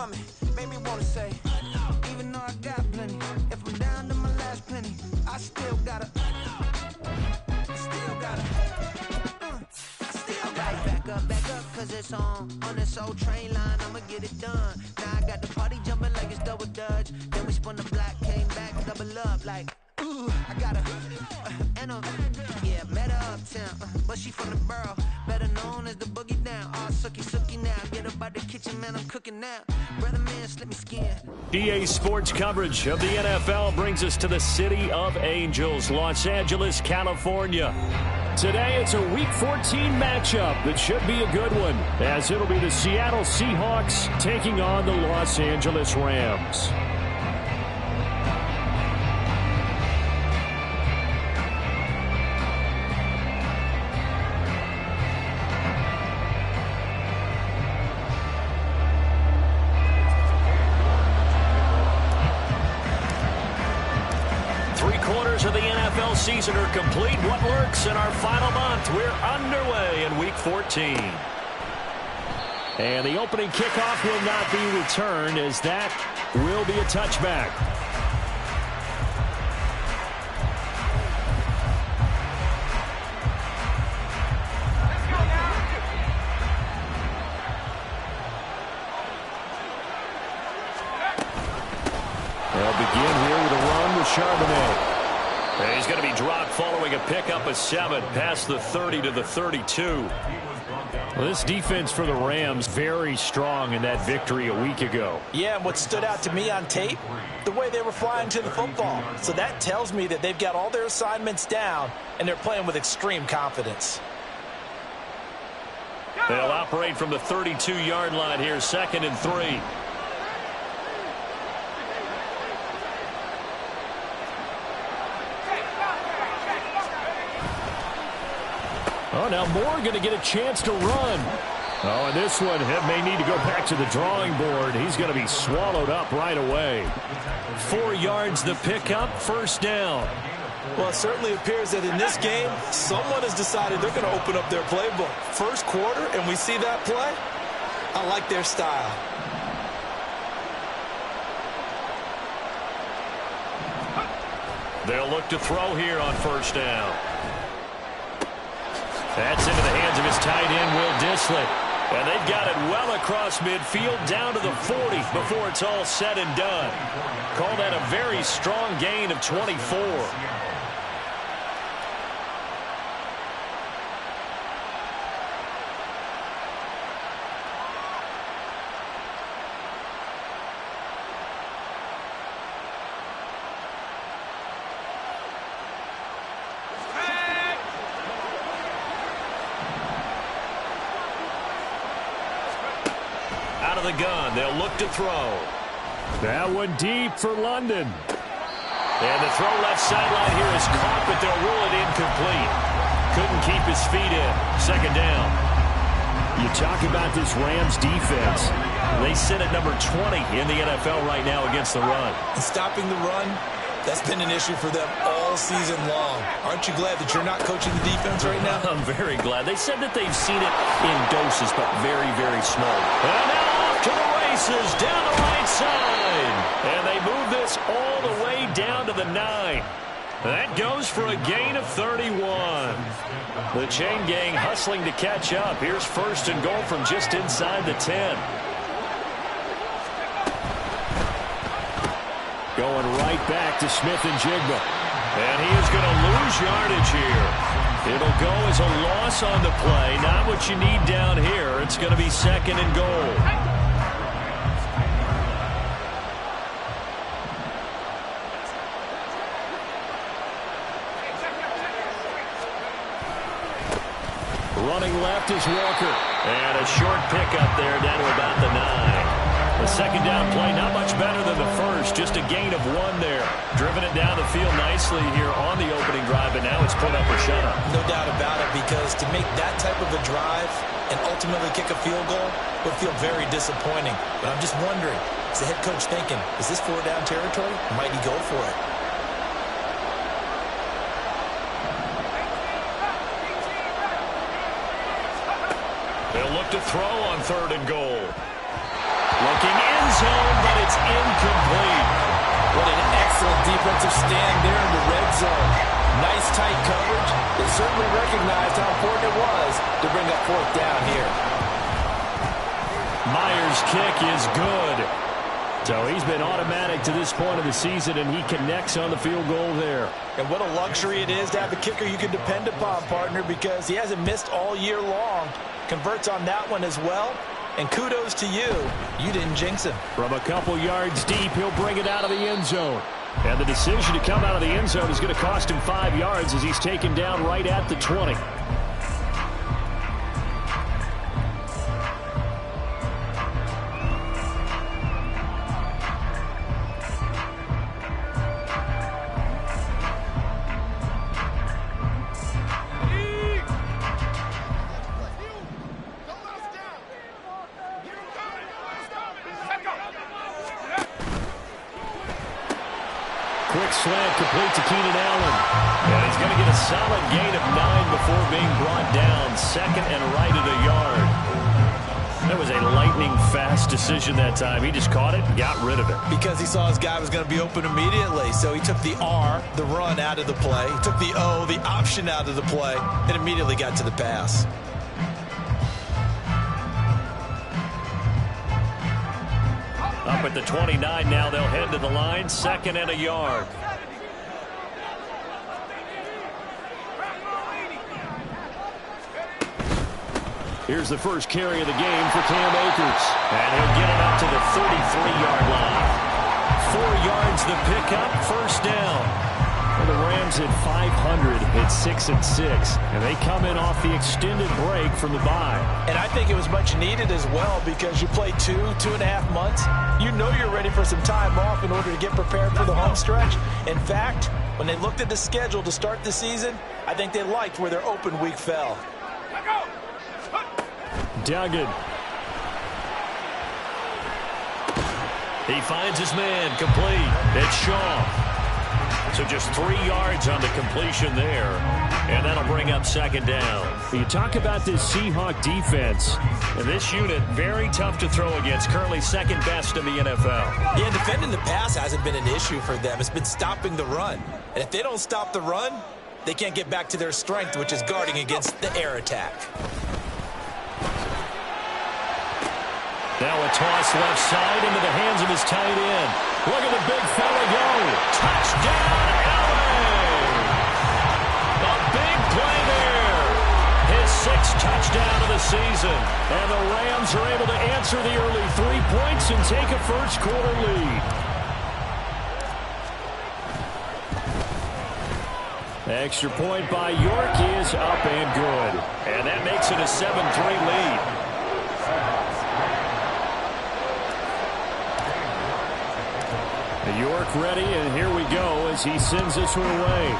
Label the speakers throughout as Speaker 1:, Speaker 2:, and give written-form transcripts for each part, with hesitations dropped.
Speaker 1: for me, baby wanna say, even though I got plenty, if I'm down to my last penny, I still gotta back up, cause it's on this old train line, I'ma get it done. Now I got the party jumping like it's double dutch. Then we spun the block, came back, double up like, ooh, I got yeah, met her uptown, but she from the borough, better known as the boogie down. All sookie now, get up out the kitchen, man, I'm cooking now. Brother man, slip me skin.
Speaker 2: EA Sports coverage of the NFL brings us to the City of Angels, Los Angeles, California. Today, it's a Week 14 matchup that should be a good one, as it'll be the Seattle Seahawks taking on the Los Angeles Rams. Of the NFL season are complete. What lurks in our final month? We're underway in Week 14. And the opening kickoff will not be returned, as that will be a touchback. They'll begin here with a run with Charbonnet. And he's going to be dropped following a pickup of 7 past the 30 to the 32. Well, this defense for the Rams very strong in that victory a week ago.
Speaker 3: Yeah, and what stood out to me on tape, the way they were flying to the football. So that tells me that they've got all their assignments down and they're playing with extreme confidence.
Speaker 2: They'll operate from the 32-yard line here, 2nd and 3. Oh, now Moore going to get a chance to run. Oh, and this one may need to go back to the drawing board. He's going to be swallowed up right away. 4 yards the pickup, 1st down.
Speaker 3: Well, it certainly appears that in this game, someone has decided they're going to open up their playbook. First quarter, and we see that play. I like their style.
Speaker 2: They'll look to throw here on 1st down. That's into the hands of his tight end, Will Dissly. And they've got it well across midfield down to the 40 before it's all said and done. Call that a very strong gain of 24. The gun. They'll look to throw. That one deep for London. And the throw left sideline here is caught, but they'll rule it incomplete. Couldn't keep his feet in. 2nd down. You talk about this Rams defense. They sit at number 20 in the NFL right now against the run.
Speaker 3: And stopping the run, that's been an issue for them all season long. Aren't you glad that you're not coaching the defense right now?
Speaker 2: I'm very glad. They said that they've seen it in doses, but very, very small. And now to the races down the right side. And they move this all the way down to the 9. That goes for a gain of 31. The chain gang hustling to catch up. Here's 1st and goal from just inside the 10. Going right back to Smith and Jigba. And he is going to lose yardage here. It'll go as a loss on the play. Not what you need down here. It's going to be 2nd and goal. Running left is Walker. And a short pickup there down to about the 9. The 2nd down play, not much better than the first. Just a gain of 1 there. Driven it down the field nicely here on the opening drive, and now it's put up or shut up.
Speaker 3: No doubt about it, because to make that type of a drive and ultimately kick a field goal would feel very disappointing. But I'm just wondering, is the head coach thinking, is this 4-down territory? Might he go for it? They'll look to throw on 3rd and goal.
Speaker 2: Looking end zone, but it's incomplete.
Speaker 3: What an excellent defensive stand there in the red zone. Nice tight coverage. They certainly recognized how important it was to bring up fourth down here.
Speaker 2: Myers' kick is good. So he's been automatic to this point of the season, and he connects on the field goal there.
Speaker 3: And what a luxury it is to have a kicker you can depend upon, partner, because he hasn't missed all year long. Converts on that one as well. And kudos to you. You didn't jinx him.
Speaker 2: From a couple yards deep, he'll bring it out of the end zone. And the decision to come out of the end zone is going to cost him 5 yards as he's taken down right at the 20. Quick slant complete to Keenan Allen. And he's going to get a solid gain of 9 before being brought down. Second and right at a yard. That was a lightning-fast decision that time. He just caught it and got rid of it.
Speaker 3: Because he saw his guy was going to be open immediately. So he took the R, the run, out of the play. He took the O, the option, out of the play, and immediately got to the pass.
Speaker 2: Up at the 29 now, they'll head to the line. Second and a yard. Here's the first carry of the game for Cam Akers. And he'll get it up to the 33-yard line. 4 yards the pickup, first down. Well, the Rams at 500 at 6-6. And they come in off the extended break from the bye.
Speaker 3: And I think it was much needed as well because you play 2.5 months. You know you're ready for some time off in order to get prepared for the home stretch. In fact, when they looked at the schedule to start the season, I think they liked where their open week fell.
Speaker 2: Duggan. He finds his man complete. It's Shaw. So just 3 yards on the completion there. And that'll bring up second down. You talk about this Seahawk defense. And this unit, very tough to throw against. Currently second best in the NFL.
Speaker 3: Yeah, defending the pass hasn't been an issue for them. It's been stopping the run. And if they don't stop the run, they can't get back to their strength, which is guarding against the air attack.
Speaker 2: Now a toss left side into the hands of his tight end. Look at the big fella go. Touchdown, LA! A big play there. His 6th touchdown of the season. And the Rams are able to answer the early 3 points and take a first quarter lead. Extra point by York is up and good. And that makes it a 7-3 lead. York ready, and here we go as he sends this one away.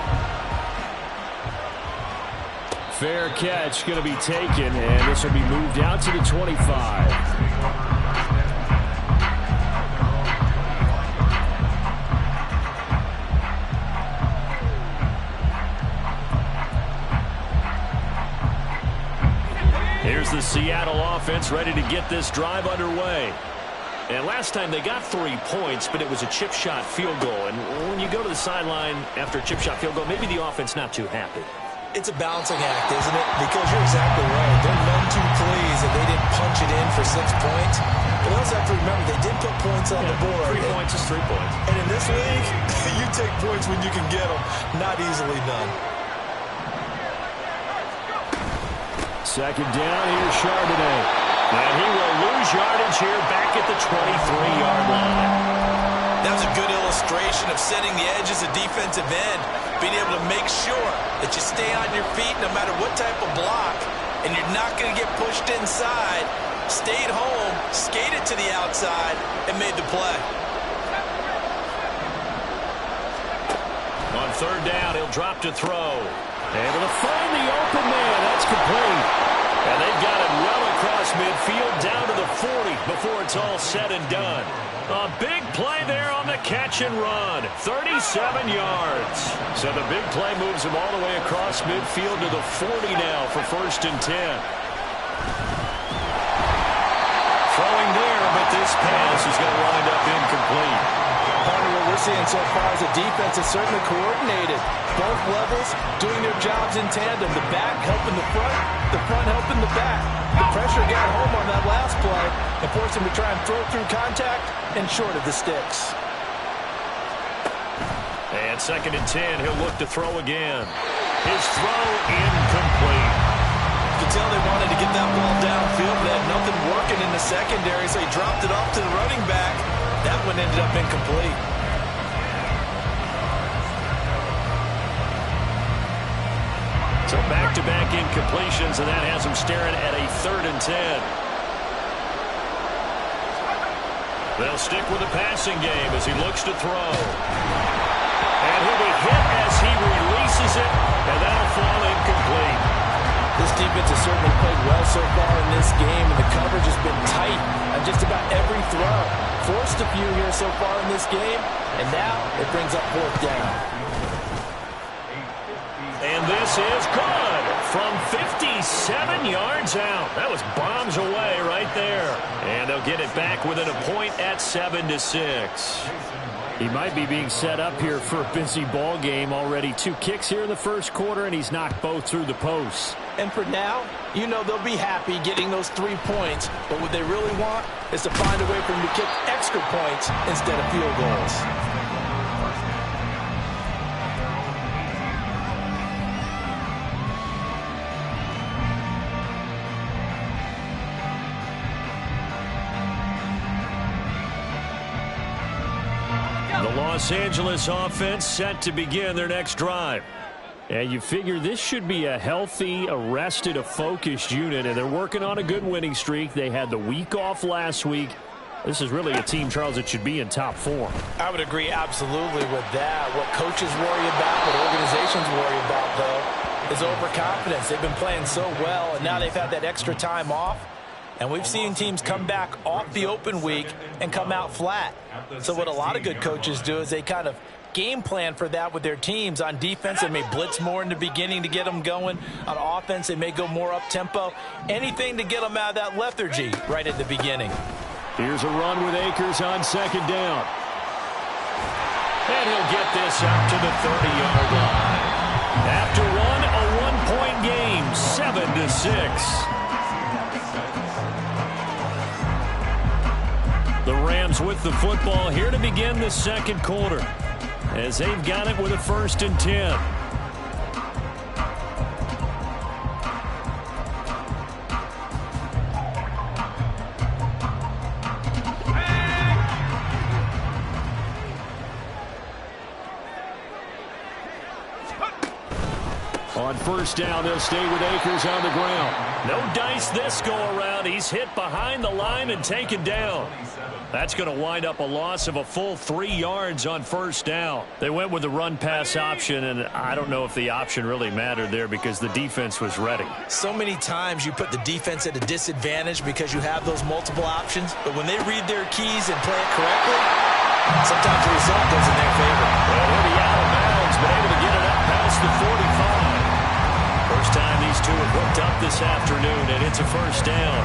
Speaker 2: Fair catch going to be taken, and this will be moved out to the 25. Here's the Seattle offense ready to get this drive underway. And last time they got 3 points, but it was a chip shot field goal. And when you go to the sideline after a chip shot field goal, maybe the offense not too happy.
Speaker 3: It's a balancing act, isn't it? Because you're exactly right. They're none too pleased that they didn't punch it in for 6 points. But you also have to remember they did put points on the board.
Speaker 2: 3 points is 3 points.
Speaker 3: And in this league, you take points when you can get them. Not easily done.
Speaker 2: Second down, here's Charbonnet. And he will lose yardage here back at the 23-yard line.
Speaker 3: That was a good illustration of setting the edge as a defensive end, being able to make sure that you stay on your feet no matter what type of block, and you're not going to get pushed inside. Stayed home, skated to the outside, and made the play.
Speaker 2: On third down, he'll drop to throw. Able to find the open man. That's complete. And they've got it well across midfield down to the 40 before it's all said and done. A big play there on the catch and run. 37 yards. So the big play moves him all the way across midfield to the 40 now for 1st and 10. Throwing there, but this pass is going to wind up incomplete.
Speaker 3: Part of what we're seeing so far is the defense is certainly coordinated. Both levels doing their jobs in tandem. The back helping the front helping the back. The pressure got home on that last play and forced him to try and throw through contact and short of the sticks.
Speaker 2: And 2nd and 10, he'll look to throw again. His throw incomplete.
Speaker 3: You could tell they wanted to get that ball downfield. They had nothing working in the secondary, so he dropped it off to the running back. That one ended up incomplete.
Speaker 2: So back-to-back incompletions, and that has him staring at a 3rd and 10. They'll stick with the passing game as he looks to throw. And he'll be hit as he releases it, and that'll fall incomplete.
Speaker 3: This defense has certainly played well so far in this game, and the coverage has been tight on just about every throw. Forced a few here so far in this game, and now it brings up 4th down.
Speaker 2: And this is good from 57 yards out. That was bombs away right there. And they'll get it back within a point at 7-6. He might be being set up here for a busy ball game. Already 2 kicks here in the first quarter, and he's knocked both through the posts.
Speaker 3: And for now, you know they'll be happy getting those 3 points. But what they really want is to find a way for him to kick extra points instead of field goals.
Speaker 2: The Los Angeles offense set to begin their next drive. And you figure this should be a healthy, arrested, a focused unit, and they're working on a good winning streak. They had the week off last week. This is really a team, Charles, that should be in top form.
Speaker 3: I would agree absolutely with that. What coaches worry about, what organizations worry about, though, is overconfidence. They've been playing so well, and now they've had that extra time off. And we've seen teams come back off the open week and come out flat. So what a lot of good coaches do is they kind of game plan for that with their teams. On defense, they may blitz more in the beginning to get them going. On offense, they may go more up-tempo. Anything to get them out of that lethargy right at the beginning.
Speaker 2: Here's a run with Akers on 2nd down. And he'll get this up to the 30-yard line. After a 1-point game, 7-6. The Rams with the football here to begin the 2nd quarter, as they've got it with a 1st and 10. On 1st down, they'll stay with Akers on the ground. No dice this go-around. He's hit behind the line and taken down. That's going to wind up a loss of a full 3 yards on 1st down. They went with the run-pass option, and I don't know if the option really mattered there because the defense was ready.
Speaker 3: So many times you put the defense at a disadvantage because you have those multiple options, but when they read their keys and play it correctly, sometimes the result goes in their favor.
Speaker 2: Well, he'll be out of bounds, but able to get it up past the 45. First time these two have hooked up this afternoon, and it's a 1st down.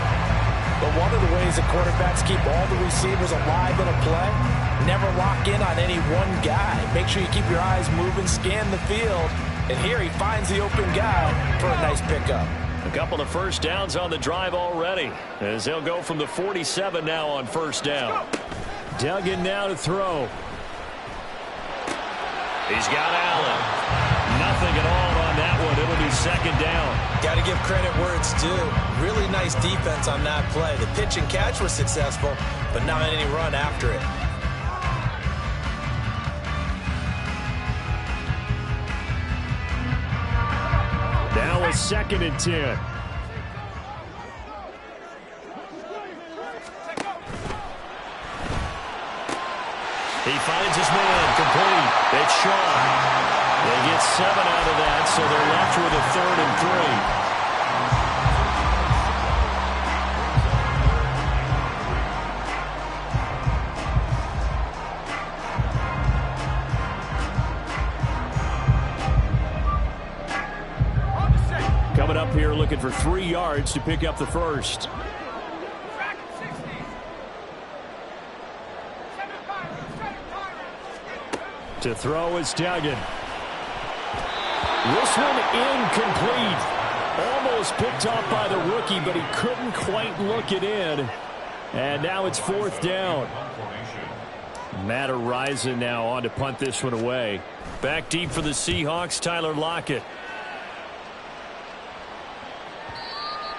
Speaker 3: But one of the ways that quarterbacks keep all the receivers alive in a play, never lock in on any one guy. Make sure you keep your eyes moving, scan the field. And here he finds the open guy for a nice pickup.
Speaker 2: A couple of 1st downs on the drive already, as they'll go from the 47 now on 1st down. Duggan now to throw. He's got Allen. Nothing at all on that one. It'll be 2nd down.
Speaker 3: Got to give credit where it's due. Really nice defense on that play. The pitch and catch was successful, but not any run after it.
Speaker 2: Now a 2nd and 10. He finds his man, complete. It's Shaw. They get 7 out of that, so they're left with a 3rd and 3. Coming up here looking for 3 yards to pick up the 1st. To throw is Duggan. This one incomplete. Almost picked off by the rookie, but he couldn't quite look it in. And now it's 4th down. Matt Araiza now on to punt this one away. Back deep for the Seahawks, Tyler Lockett.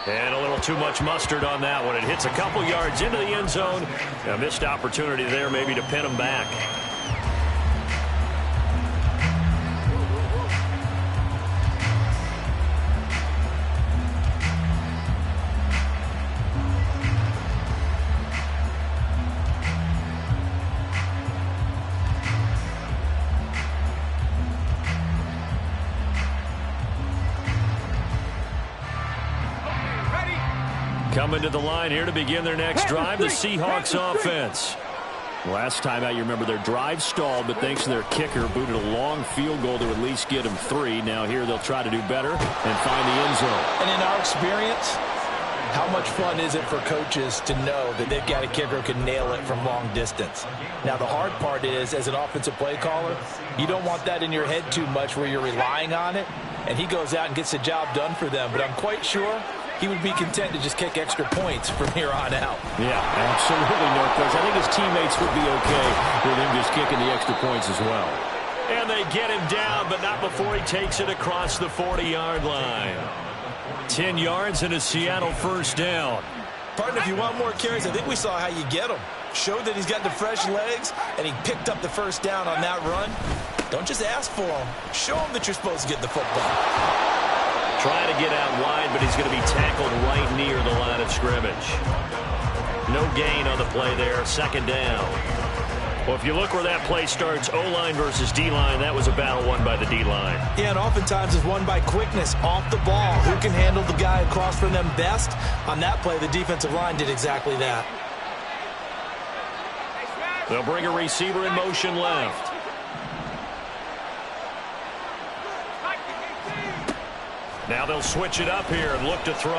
Speaker 2: And a little too much mustard on that one. It hits a couple yards into the end zone. A missed opportunity there maybe to pin him back. Coming to the line here to begin their next drive, the Seahawks offense. Last time out, you remember their drive stalled, but thanks to their kicker, booted a long field goal to at least get them 3. Now here they'll try to do better and find the end zone.
Speaker 3: And in our experience, how much fun is it for coaches to know that they've got a kicker who can nail it from long distance? Now, the hard part is, as an offensive play caller, you don't want that in your head too much where you're relying on it, and he goes out and gets the job done for them. But I'm quite sure he would be content to just kick extra points from here on out.
Speaker 2: Yeah, absolutely, no question. I think his teammates would be okay with him just kicking the extra points as well. And they get him down, but not before he takes it across the 40-yard line. 10 yards and a Seattle 1st down.
Speaker 3: Partner, if you want more carries, I think we saw how you get him. Showed that he's got the fresh legs, and he picked up the 1st down on that run. Don't just ask for him. Show him that you're supposed to get the football.
Speaker 2: Trying to get out wide, but he's going to be tackled right near the line of scrimmage. No gain on the play there. 2nd down. Well, if you look where that play starts, O-line versus D-line, that was a battle won by the D-line.
Speaker 3: Yeah, and oftentimes it's won by quickness off the ball. Who can handle the guy across from them best? On that play, the defensive line did exactly that.
Speaker 2: They'll bring a receiver in motion left. Now they'll switch it up here and look to throw.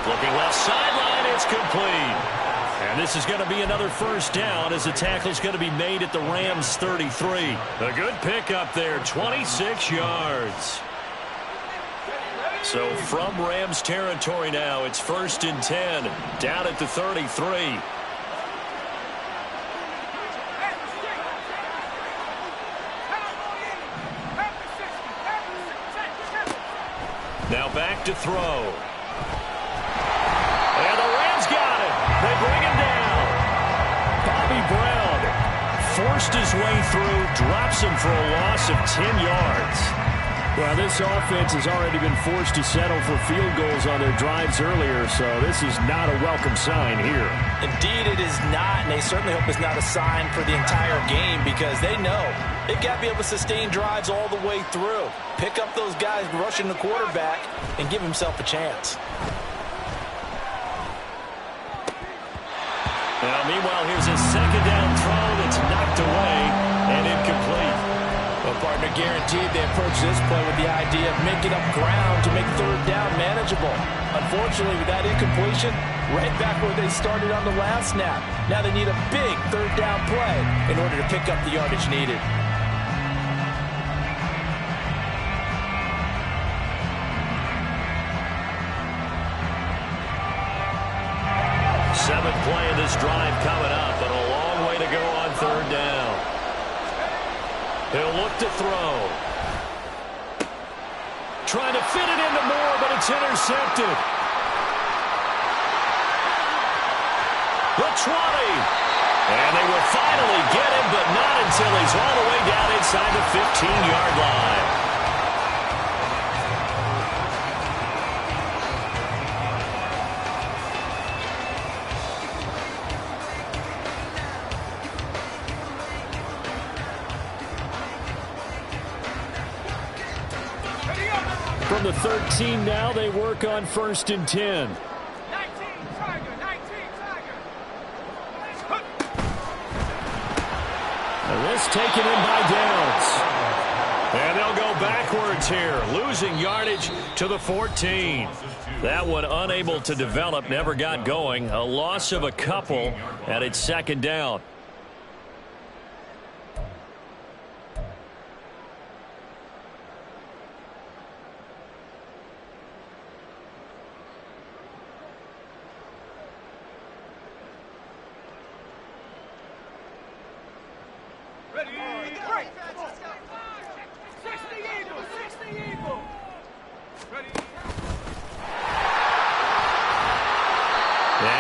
Speaker 2: Looking left sideline, it's complete. And this is going to be another 1st down as the tackle is going to be made at the Rams 33. A good pickup there, 26 yards. So from Rams territory now, it's 1st and 10, down at the 33. Now back to throw. And the Rams got it. They bring him down. Bobby Brown forced his way through, drops him for a loss of 10 yards. Well, this offense has already been forced to settle for field goals on their drives earlier, so this is not a welcome sign here.
Speaker 3: Indeed, it is not, and they certainly hope it's not a sign for the entire game because they know they've got to be able to sustain drives all the way through. Pick up those guys rushing the quarterback and give himself a chance.
Speaker 2: Now, meanwhile, here's a 2nd down throw that's knocked away and incomplete.
Speaker 3: Well, partner, guaranteed they approach this play with the idea of making up ground to make 3rd down manageable. Unfortunately, with that incompletion, right back where they started on the last snap. Now they need a big 3rd down play in order to pick up the yardage needed.
Speaker 2: Seventh play of this drive coming up, but a long way to go on 3rd down. He'll look to throw. Trying to fit it into Moore, but it's intercepted. The 20. And they will finally get him, but not until he's all the way down inside the 15-yard line. From the 13 now, they work on 1st and 10. 19, Tiger. And this taken in by Downs. And they'll go backwards here, losing yardage to the 14. That one unable to develop, never got going. A loss of a couple, and it's 2nd down. And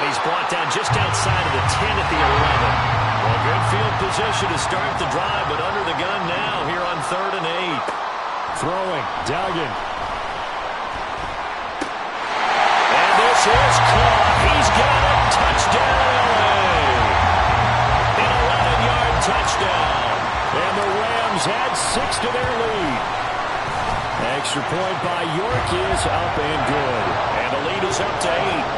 Speaker 2: he's brought down just outside of the 10 at the 11. Well, good field position to start the drive, but under the gun now here on 3rd and 8. Throwing, Duggan. And this is caught. He's got a touchdown, LA. An 11-yard touchdown. And the Rams add 6 to their lead. Extra point by York is up and good. And the lead is up to 8.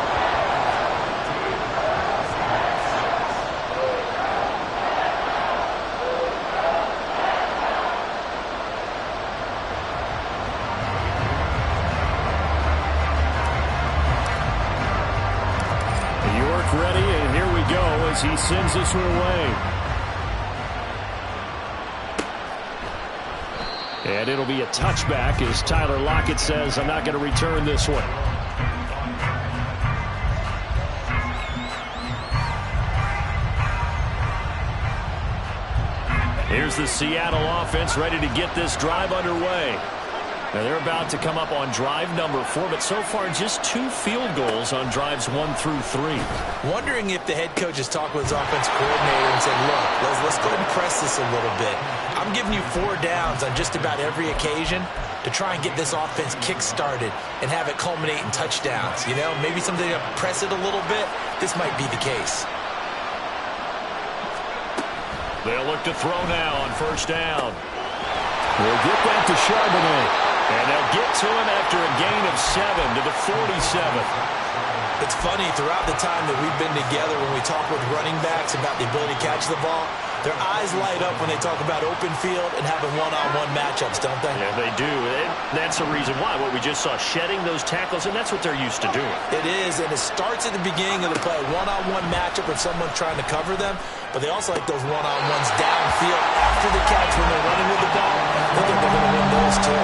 Speaker 2: Ready, and here we go as he sends this one away. And it'll be a touchback as Tyler Lockett says, I'm not going to return this one. Here's the Seattle offense ready to get this drive underway. Now they're about to come up on drive number 4, but so far just 2 field goals on drives 1 through 3.
Speaker 3: Wondering if the head coach has talked with his offense coordinator and said, look, let's go ahead and press this a little bit. I'm giving you 4 downs on just about every occasion to try and get this offense kick-started and have it culminate in touchdowns. You know, maybe something to press it a little bit. This might be the case.
Speaker 2: They'll look to throw now on 1st down. We'll get that to Charbonnet. And they'll get to him after a gain of 7 to the 47.
Speaker 3: It's funny, throughout the time that we've been together, when we talk with running backs about the ability to catch the ball, their eyes light up when they talk about open field and having one-on-one matchups, don't they?
Speaker 2: Yeah, they do. And that's the reason why. What we just saw, shedding those tackles, and that's what they're used to doing.
Speaker 3: It is, and it starts at the beginning of the play. One-on-one matchup with someone trying to cover them, but they also like those one-on-ones downfield after the catch when they're running with the ball. I think they're going to win those, too.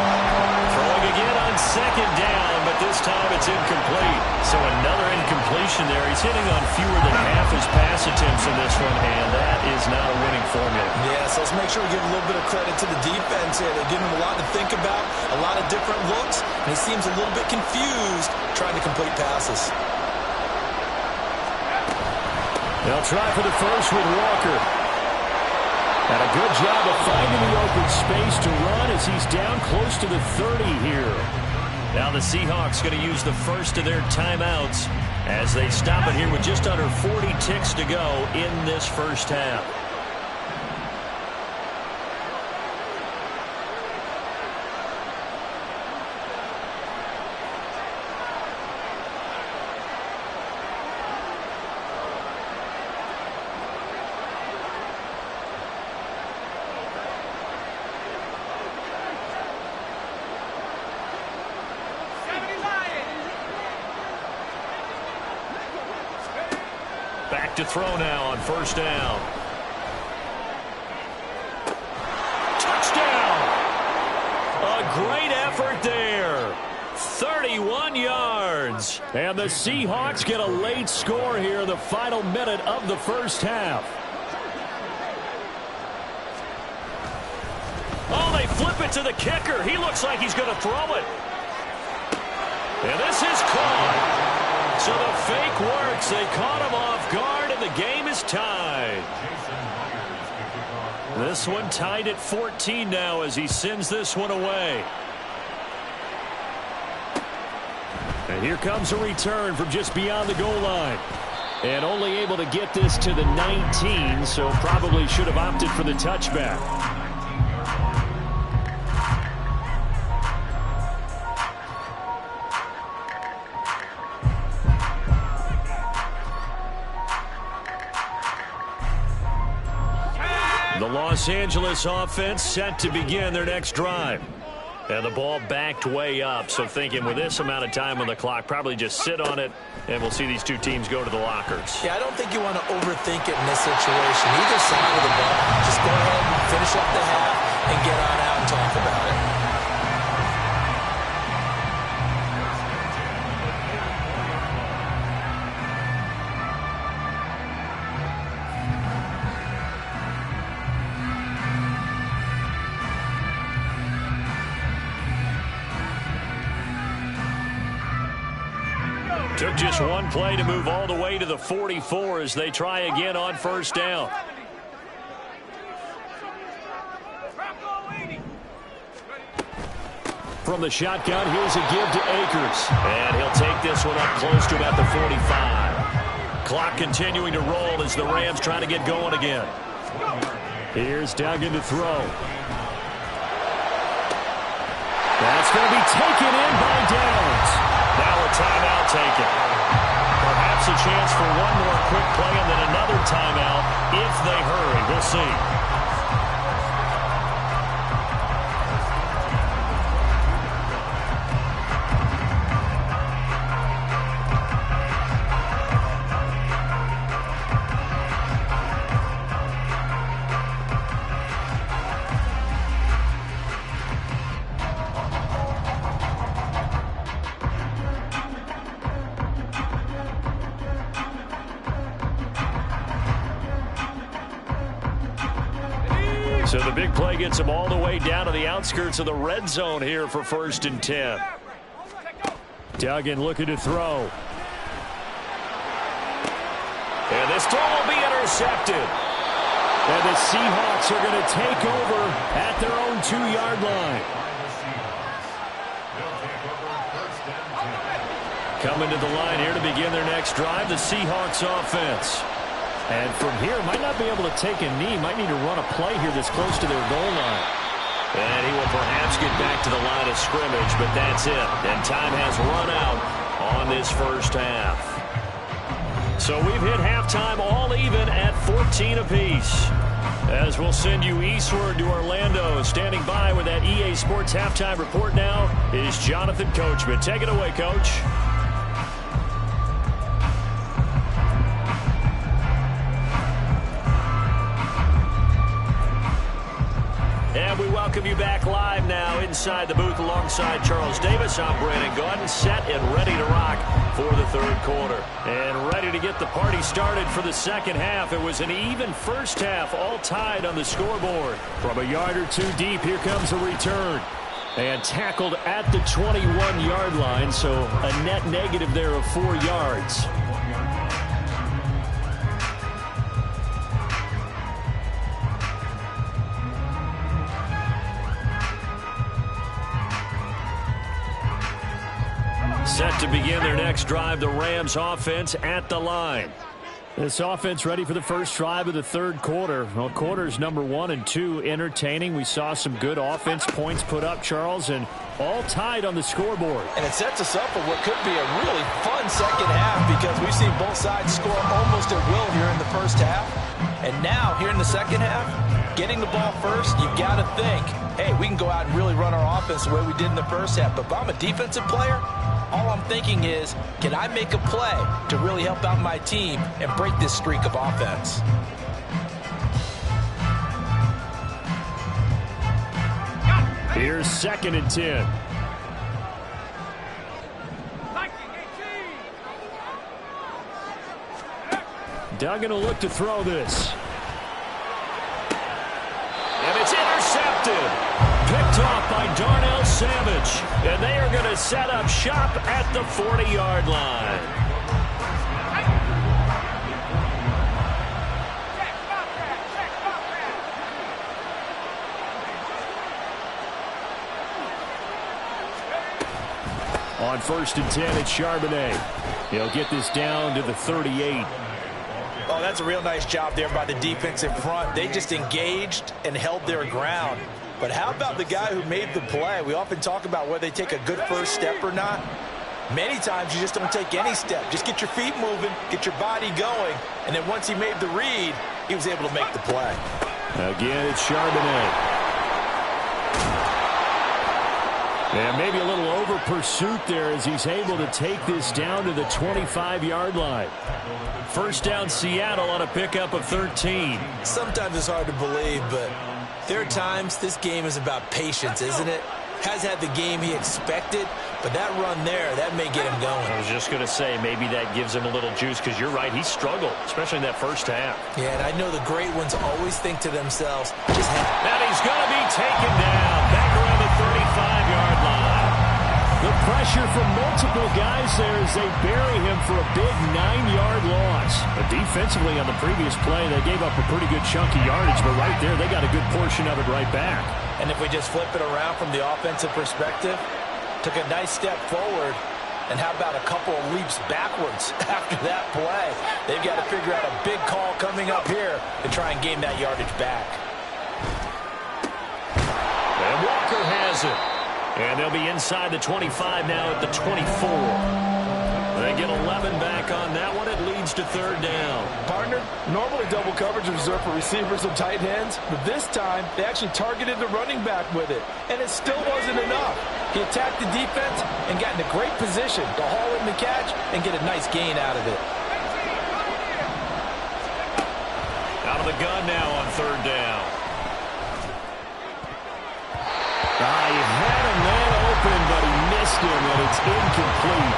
Speaker 2: Throwing again on 2nd down, but this time it's incomplete. So another incompletion there. He's hitting on fewer than half his pass attempts in this one, and that is not a winning formula.
Speaker 3: Yeah, so let's make sure we give a little bit of credit to the defense here. They're giving him a lot to think about, a lot of different looks, and he seems a little bit confused trying to complete passes.
Speaker 2: They'll try for the first with Walker. And a good job of finding the open space to run as he's down close to the 30 here. Now the Seahawks going to use the first of their timeouts as they stop it here with just under 40 ticks to go in this first half. Back to throw now on 1st down. Touchdown! A great effort there. 31 yards. And the Seahawks get a late score here in the final minute of the first half. Oh, they flip it to the kicker. He looks like he's going to throw it. And this is caught. So the fake works. They caught him off guard, and the game is tied. This one tied at 14 now as he sends this one away. And here comes a return from just beyond the goal line. And only able to get this to the 19, so probably should have opted for the touchback. The Los Angeles offense set to begin their next drive. And the ball backed way up, so thinking with this amount of time on the clock, probably just sit on it, and we'll see these two teams go to the lockers.
Speaker 3: Yeah, I don't think you want to overthink it in this situation. Either side of the ball, just go ahead and finish up the half and get on out and talk about it.
Speaker 2: Took just one play to move all the way to the 44 as they try again on first down. From the shotgun, here's a give to Akers. And he'll take this one up close to about the 45. Clock continuing to roll as the Rams try to get going again. Here's Duggan to throw. That's going to be taken in by Downs. Now a timeout taken. Perhaps a chance for one more quick play and then another timeout if they hurry. We'll see. So the big play gets him all the way down to the outskirts of the red zone here for 1st and 10. Duggan looking to throw. And this throw will be intercepted. And the Seahawks are going to take over at their own 2-yard line. Coming to the line here to begin their next drive, the Seahawks offense. And from here, might not be able to take a knee. Might need to run a play here that's close to their goal line. And he will perhaps get back to the line of scrimmage, but that's it. And time has run out on this first half. So we've hit halftime all even at 14 apiece. As we'll send you eastward to Orlando. Standing by with that EA Sports halftime report now is Jonathan Coachman. Take it away, Coach. And we welcome you back live now inside the booth alongside Charles Davis. I'm Brandon Gaudin, set and ready to rock for the third quarter. And ready to get the party started for the second half. It was an even first half, all tied on the scoreboard. From a yard or two deep, here comes a return. And tackled at the 21-yard line, so a net negative there of 4 yards. Set to begin their next drive, the Rams offense at the line. This offense ready for the first drive of the third quarter. Well, quarters number 1 and 2 entertaining. We saw some good offense points put up, Charles, and all tied on the scoreboard.
Speaker 3: And it sets us up for what could be a really fun second half because we've seen both sides score almost at will here in the first half. And now, here in the second half, getting the ball first, you've got to think, hey, we can go out and really run our offense the way we did in the first half. But if I'm a defensive player, all I'm thinking is, can I make a play to really help out my team and break this streak of offense?
Speaker 2: Here's 2nd and 10. Duggan will look to throw this. And it's intercepted. Picked off by Darnell Savage. And they are going to set up shop at the 40-yard line. On 1st and 10, it's Charbonnet. He'll get this down to the 38.
Speaker 3: Oh, that's a real nice job there by the defensive front. They just engaged and held their ground. But how about the guy who made the play? We often talk about whether they take a good first step or not. Many times you just don't take any step. Just get your feet moving, get your body going, and then once he made the read, he was able to make the play.
Speaker 2: Again, it's Charbonnet. And maybe a little over pursuit there as he's able to take this down to the 25-yard line. First down, Seattle on a pickup of 13.
Speaker 3: Sometimes it's hard to believe, but there are times this game is about patience, isn't it? Has had the game he expected, but that run there, that may get him going.
Speaker 2: I was just going to say, maybe that gives him a little juice, because you're right, he struggled, especially in that first half.
Speaker 3: Yeah, and I know the great ones always think to themselves, just
Speaker 2: and he's going to be taken down back around the 35-yard line. The pressure pressure from multiple guys there as they bury him for a big 9-yard loss. But defensively on the previous play, they gave up a pretty good chunk of yardage, but right there, they got a good portion of it right back.
Speaker 3: And if we just flip it around from the offensive perspective, took a nice step forward, and how about a couple of leaps backwards after that play? They've got to figure out a big call coming up here to try and gain that yardage back.
Speaker 2: And Walker has it. And they'll be inside the 25 now at the 24. They get 11 back on that one. It leads to third down.
Speaker 4: Partner, normally double coverage is reserved for receivers and tight ends, but this time they actually targeted the running back with it, and it still wasn't enough. He attacked the defense and got in a great position to haul in the catch and get a nice gain out of it.
Speaker 2: Out of the gun now on third down. He had a man open, but he missed him, and it's incomplete.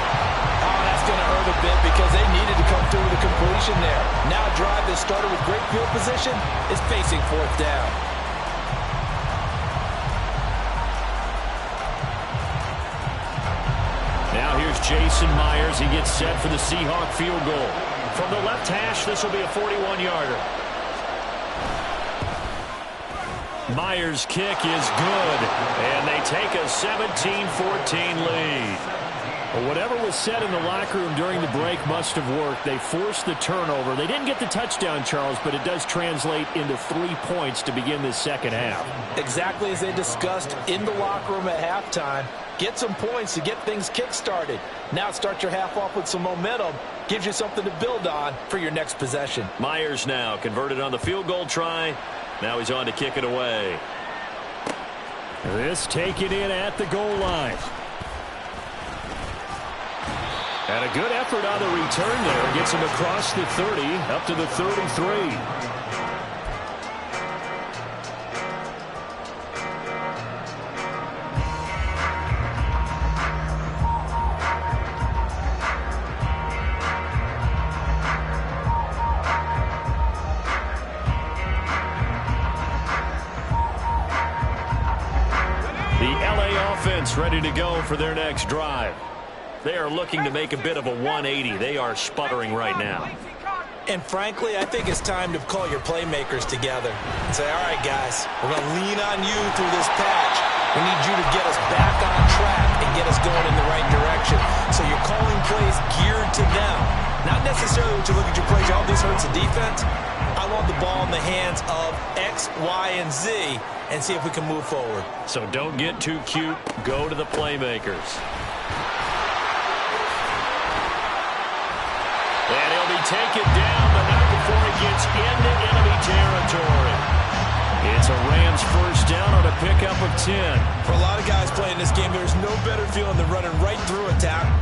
Speaker 3: Oh, that's going to hurt a bit because they needed to come through with a completion there. Now a drive that started with great field position is facing fourth down.
Speaker 2: Now here's Jason Myers. He gets set for the Seahawk field goal. From the left hash, this will be a 41-yarder. Myers' kick is good, and they take a 17-14 lead. Well, whatever was said in the locker room during the break must have worked. They forced the turnover. They didn't get the touchdown, Charles, but it does translate into 3 points to begin this second half.
Speaker 3: Exactly as they discussed in the locker room at halftime. Get some points to get things kick-started. Now start your half off with some momentum. Gives you something to build on for your next possession.
Speaker 2: Myers now converted on the field goal try. Now he's on to kick it away. This taken in at the goal line. And a good effort on the return there. Gets him across the 30, up to the 33. Ready to go for their next drive. They are looking to make a bit of a 180. They are sputtering right now.
Speaker 3: And frankly, I think it's time to call your playmakers together and say, all right, guys, we're going to lean on you through this patch. We need you to get us back on track and get us going in the right direction. So you're calling plays geared to them. Not necessarily when you look at your plays, all this hurts the defense. I want the ball in the hands of X, Y, and Z and see if we can move forward.
Speaker 2: So don't get too cute. Go to the playmakers. And he'll be taken down, but not before he gets into enemy territory. It's a Rams first down on a pickup of 10.
Speaker 3: For a lot of guys playing this game, there's no better feeling than running right through a tackle.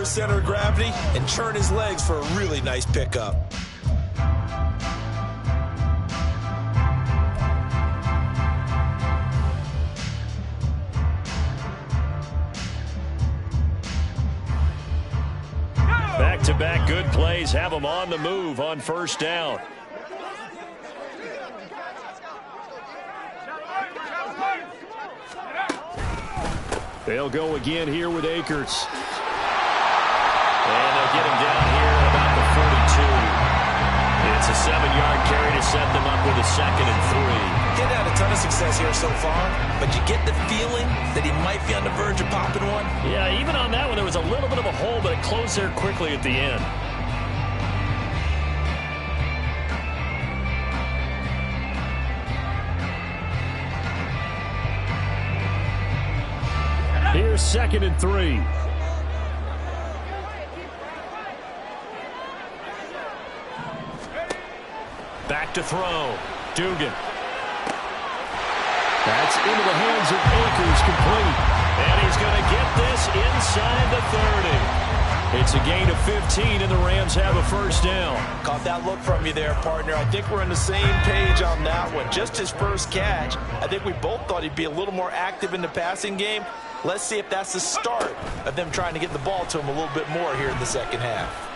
Speaker 3: his center of gravity and churn his legs for a really nice pickup.
Speaker 2: Back-to-back good plays have them on the move on first down. They'll go again here with Akers. And they'll get him down here at about the 42. It's a 7-yard carry to set them up with a 2nd and 3.
Speaker 3: Getting had a ton of success here so far, but you get the feeling that he might be on the verge of popping one.
Speaker 2: Yeah, even on that one, there was a little bit of a hole, but it closed there quickly at the end. Here's 2nd and 3. Back to throw. Dugan. That's into the hands of Akers, complete. And he's going to get this inside the 30. It's a gain of 15, and the Rams have a first down.
Speaker 4: Caught that look from you there, partner. I think we're on the same page on that one. Just his first catch. I think we both thought he'd be a little more active in the passing game. Let's see if that's the start of them trying to get the ball to him a little bit more here in the second half.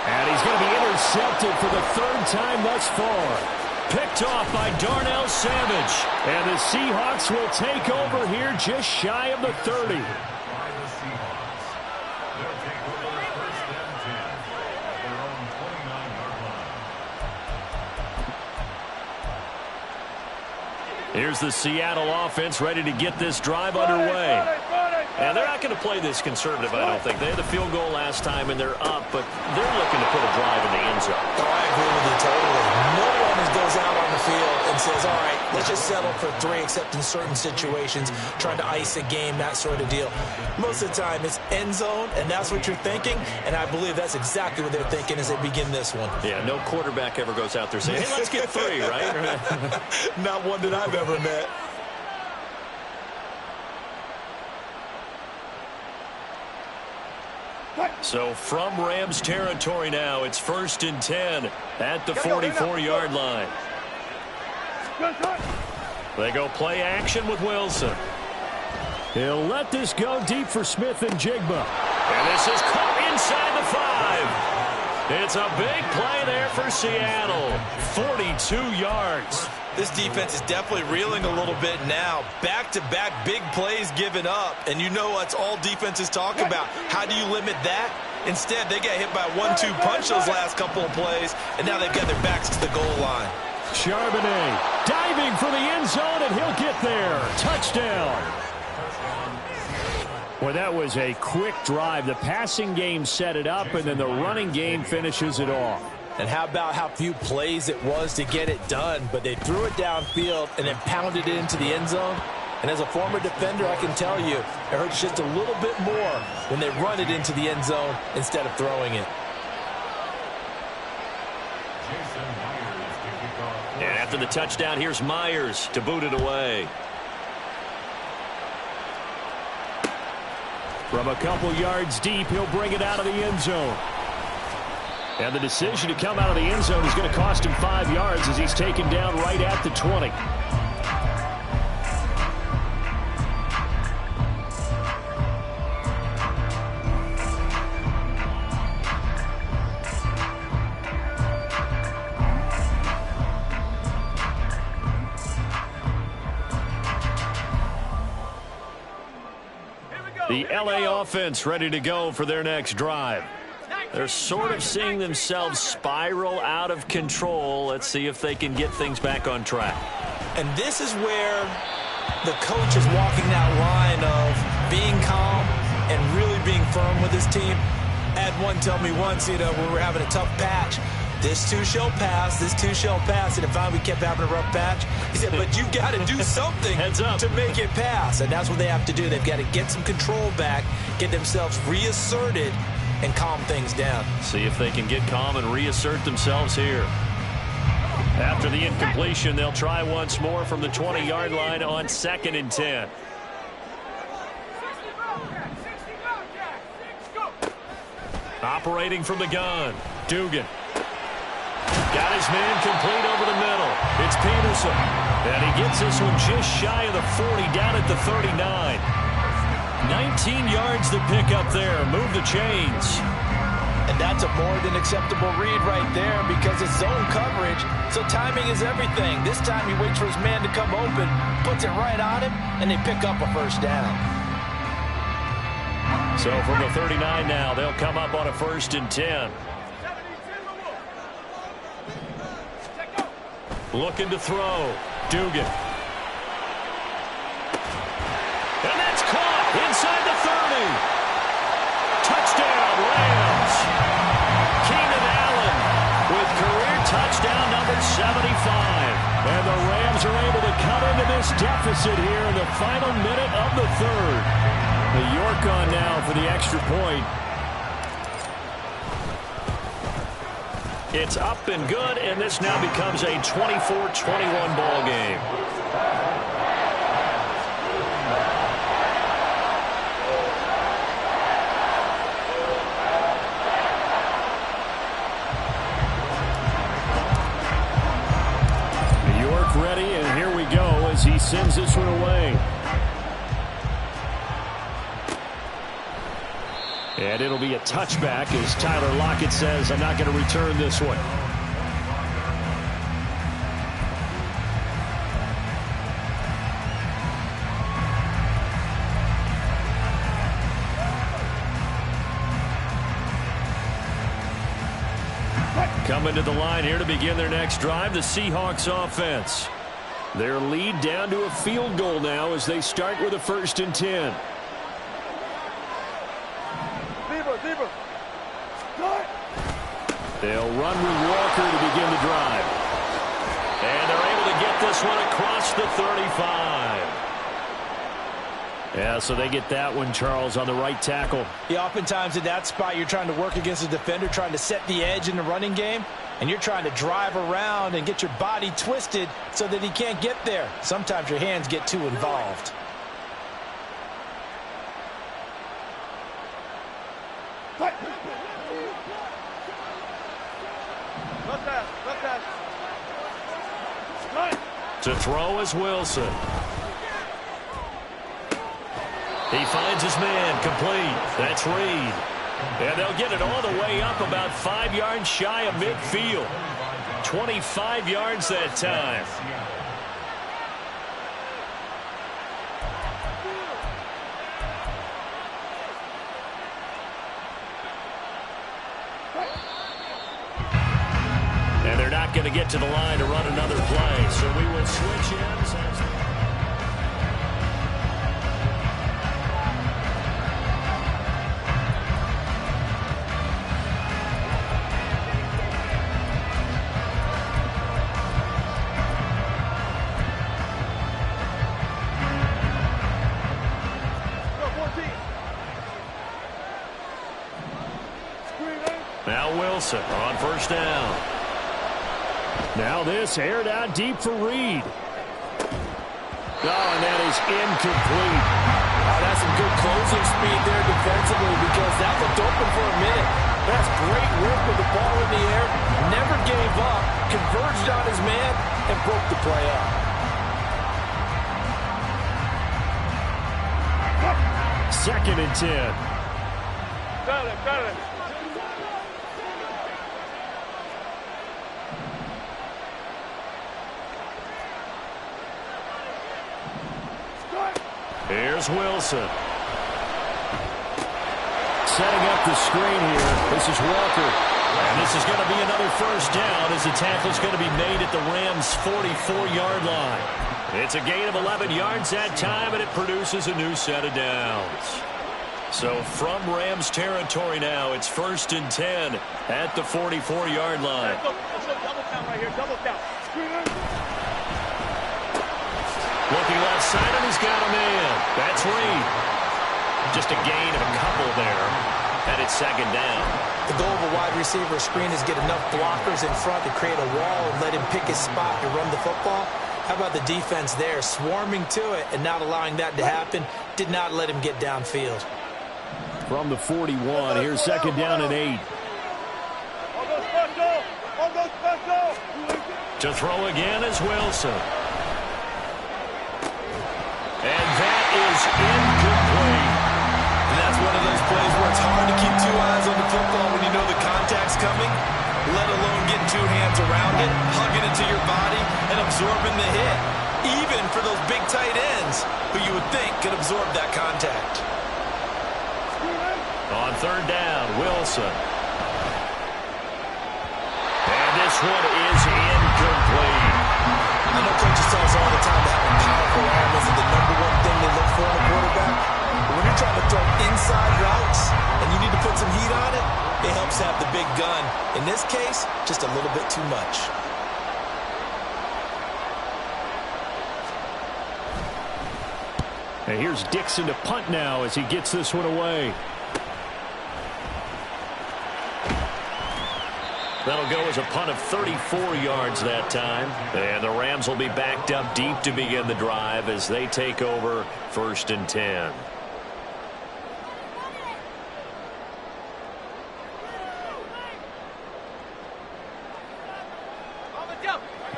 Speaker 2: And he's going to be intercepted for the 3rd time thus far. Picked off by Darnell Savage. And the Seahawks will take over here just shy of the 30. Here's the Seattle offense ready to get this drive underway. And they're not going to play this conservative, I don't think. They had the field goal last time, and they're up, but they're looking to put a drive in the end zone.
Speaker 3: Oh, I agree with you totally. No one goes out on the field and says, all right, let's just settle for 3, except in certain situations, trying to ice a game, that sort of deal. Most of the time, it's end zone, and that's what you're thinking, and I believe that's exactly what they're thinking as they begin this one.
Speaker 2: Yeah, no quarterback ever goes out there saying, hey, let's get 3, right?
Speaker 3: Not one that I've ever met.
Speaker 2: So from Rams territory now, it's 1st and 10 at the 44-yard line. They go play action with Wilson. He'll let this go deep for Smith and Jigba. And this is caught inside the 5. It's a big play there for Seattle. 42 yards.
Speaker 3: This defense is definitely reeling a little bit now. Back-to-back big plays given up. And you know that's all defenses talk about. How do you limit that? Instead, they got hit by a 1-2 punch those last couple of plays, and now they've got their backs to the goal line.
Speaker 2: Charbonnet diving for the end zone, and he'll get there. Touchdown. Well, that was a quick drive. The passing game set it up, and then the running game finishes it off.
Speaker 4: And how about how few plays it was to get it done, but they threw it downfield and then pounded it into the end zone. And as a former defender, I can tell you, it hurts just a little bit more when they run it into the end zone instead of throwing it.
Speaker 2: And after the touchdown, here's Myers to boot it away. From a couple yards deep, he'll bring it out of the end zone. And the decision to come out of the end zone is going to cost him 5 yards as he's taken down right at the 20. The LA offense ready to go for their next drive. They're sort of seeing themselves spiral out of control. Let's see if they can get things back on track.
Speaker 3: And this is where the coach is walking that line of being calm and really being firm with his team. I had one tell me once, when we were having a tough patch, this too shall pass, this too shall pass. And if we kept having a rough patch, he said, but you've got to do something to make it pass. And that's what they have to do. They've got to get some control back, get themselves reasserted, and calm things down.
Speaker 2: See if they can get calm and reassert themselves here. After the incompletion, they'll try once more from the 20-yard line on 2nd and 10. Operating from the gun. Dugan. Got his man complete over the middle. It's Peterson. And he gets this one just shy of the 40, down at the 39. 19 yards to pick up there. Move the chains.
Speaker 4: And that's a more than acceptable read right there because it's zone coverage, so timing is everything. This time he waits for his man to come open, puts it right on him, and they pick up a first down.
Speaker 2: So from the 39 now, they'll come up on a 1st and 10. Looking to throw. Dugan. And that's caught inside the 30. Touchdown, Rams. Keenan Allen with career touchdown number 75. And the Rams are able to cut into this deficit here in the final minute of the 3rd. The York on now for the extra point. It's up and good, and this now becomes a 24-21 ball game. New York ready, and here we go as he sends this one away. And it'll be a touchback as Tyler Lockett says, I'm not going to return this one. Coming to the line here to begin their next drive, the Seahawks offense. Their lead down to a field goal now as they start with a 1st and 10. They'll run with Walker to begin the drive. And they're able to get this one across the 35. Yeah, so they get that one, Charles, on the right tackle.
Speaker 4: Yeah, oftentimes in that spot, you're trying to work against a defender, trying to set the edge in the running game, and you're trying to drive around and get your body twisted so that he can't get there. Sometimes your hands get too involved.
Speaker 2: To throw is Wilson. He finds his man complete. That's Reed. And they'll get it all the way up about 5 yards shy of midfield. 25 yards that time. And they're not going to get to the line to run another play. So we will switch ends. Now Wilson on 1st down. Now this aired out deep for Reed. Oh, and that is incomplete.
Speaker 4: Oh, that's some good closing speed there defensively because that looked open for a minute. That's great work with the ball in the air. Never gave up, converged on his man, and broke the play up.
Speaker 2: Second and 10.
Speaker 5: Got it.
Speaker 2: Here's Wilson. Setting up the screen here. This is Walker. And this is going to be another 1st down as the tackle's going to be made at the Rams' 44-yard line. It's a gain of 11 yards that time, and it produces a new set of downs. So from Rams territory now, it's 1st and 10 at the 44-yard line.
Speaker 5: Let's go double count right here. Double count.
Speaker 2: Looking left side, and he's got a man. That's Reed. Just a gain of a couple there, and it's 2nd down.
Speaker 4: The goal of a wide receiver screen is get enough blockers in front to create a wall and let him pick his spot to run the football. How about the defense there, swarming to it and not allowing that to happen? Did not let him get downfield.
Speaker 2: from the 41. Here's second down and 8. To throw again is Wilson. And that is incomplete.
Speaker 3: And that's one of those plays where it's hard to keep two eyes on the football when you know the contact's coming, let alone getting two hands around it, hugging it to your body, and absorbing the hit. Even for those big tight ends who you would think could absorb that contact.
Speaker 2: On third down, Wilson. And this one is incomplete.
Speaker 3: I know coaches tell us all the time that having powerful arm isn't the number one thing they look for in a quarterback. But when you're trying to throw inside routes and you need to put some heat on it, it helps have the big gun. In this case, just a little bit too much.
Speaker 2: And here's Dixon to punt now as he gets this one away. That'll go as a punt of 34 yards that time. And the Rams will be backed up deep to begin the drive as they take over 1st and 10.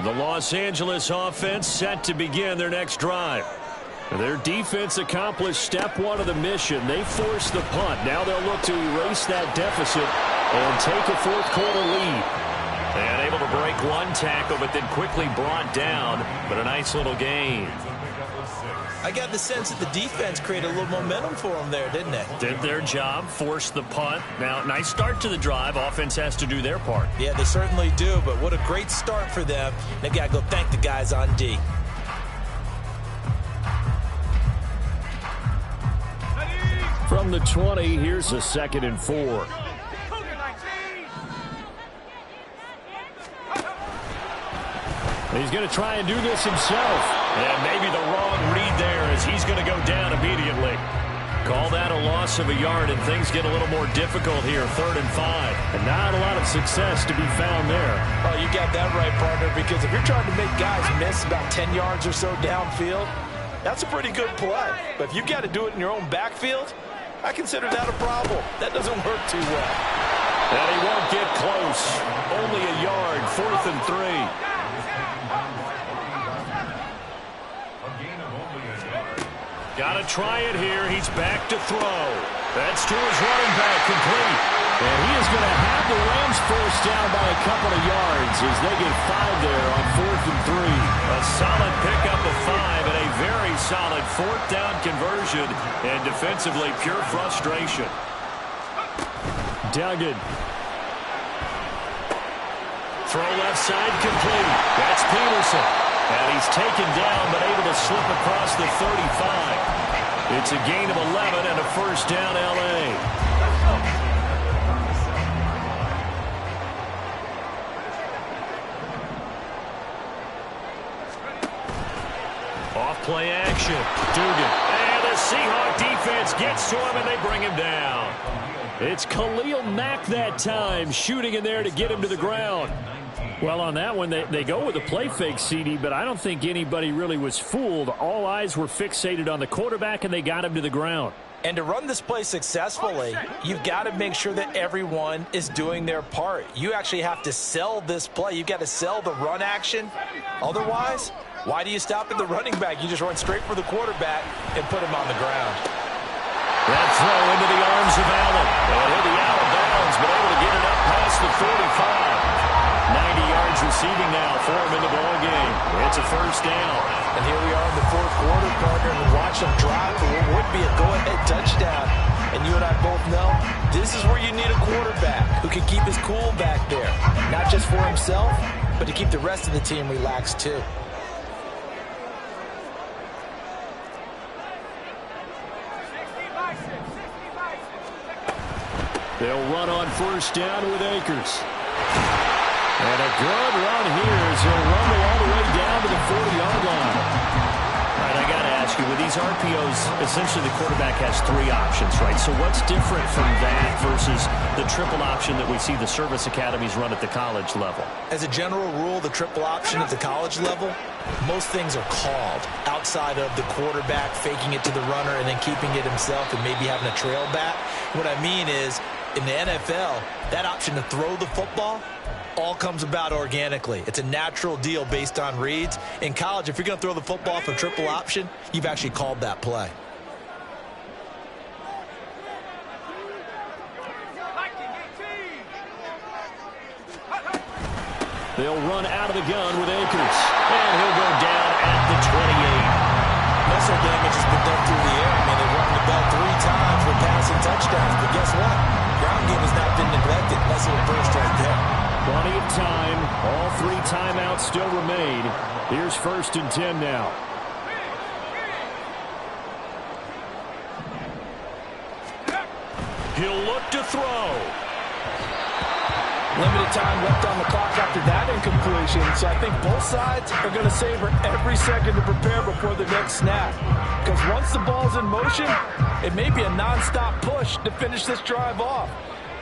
Speaker 2: The Los Angeles offense set to begin their next drive. Their defense accomplished step one of the mission. They forced the punt. Now they'll look to erase that deficit and take a fourth quarter lead. And able to break one tackle, but then quickly brought down. But a nice little gain.
Speaker 3: I got the sense that the defense created a little momentum for them there, didn't they?
Speaker 2: Did their job, forced the punt. Now, nice start to the drive. Offense has to do their part.
Speaker 3: Yeah, they certainly do, but what a great start for them. They've got to go thank the guys on D.
Speaker 2: From the 20, here's a 2nd and 4. He's going to try and do this himself. And maybe the wrong read there as he's going to go down immediately. Call that a loss of a yard, and things get a little more difficult here, 3rd and 5. And not a lot of success to be found there.
Speaker 4: Oh, you got that right, partner, because if you're trying to make guys miss about 10 yards or so downfield, that's a pretty good play. But if you got to do it in your own backfield, I consider that a problem. That doesn't work too well.
Speaker 2: And he won't get close. Only a yard, 4th and 3. Got to try it here. He's back to throw. That's to his running back, complete. And he is going to have the Rams first down by a couple of yards as they get 5 there on 4th and 3. A solid pickup of 5 and a very solid 4th down conversion. And defensively, pure frustration. Duggan. Throw left side, complete. That's Peterson. And he's taken down, but able to slip across the 35. It's a gain of 11 and a first down, L.A. Off play action. Dugan. And the Seahawks defense gets to him, and they bring him down. It's Khalil Mack that time, shooting in there to get him to the ground. Well, on that one, they go with a play fake, CD, but I don't think anybody really was fooled. All eyes were fixated on the quarterback, and they got him to the ground.
Speaker 4: And to run this play successfully, you've got to make sure that everyone is doing their part. You actually have to sell this play. You've got to sell the run action. Otherwise, why do you stop at the running back? You just run straight for the quarterback and put him on the ground.
Speaker 2: That throw into the arms of Allen. And he'll be out of bounds, but able to get it up past the 45. 90 yards receiving now for him in the ball game. It's a first down.
Speaker 4: And here we are in the 4th quarter, partner, and watch them drive for what would be a go-ahead touchdown. And you and I both know this is where you need a quarterback who can keep his cool back there. Not just for himself, but to keep the rest of the team relaxed too.
Speaker 2: They'll run on first down with Akers. And a good run here as he'll rumble all the way down to the 40-yard line. All right, I got to ask you, with these these RPOs, essentially the quarterback has three options, right? So what's different from that versus the triple option that we see the service academies run at the college level?
Speaker 3: As a general rule, the triple option at the college level, most things are called outside of the quarterback faking it to the runner and then keeping it himself and maybe having a trail back. What I mean is, in the NFL, that option to throw the football all comes about organically. It's a natural deal based on reads. In college, if you're going to throw the football off a triple option, you've actually called that play.
Speaker 2: They'll run out of the gun with Akers, and he'll go down at the 28.
Speaker 3: Muscle damage has been done through the air. I mean, they've rung the bell 3 times with passing touchdowns, but guess what? Ground game has not been neglected. Nice little burst right there.
Speaker 2: Plenty of time. All 3 timeouts still remain. Here's 1st and 10 now. He'll look to throw.
Speaker 4: Limited time left on the clock after that incompletion, so I think both sides are going to savor every second to prepare before the next snap. Because once the ball's in motion, it may be a nonstop push to finish this drive off.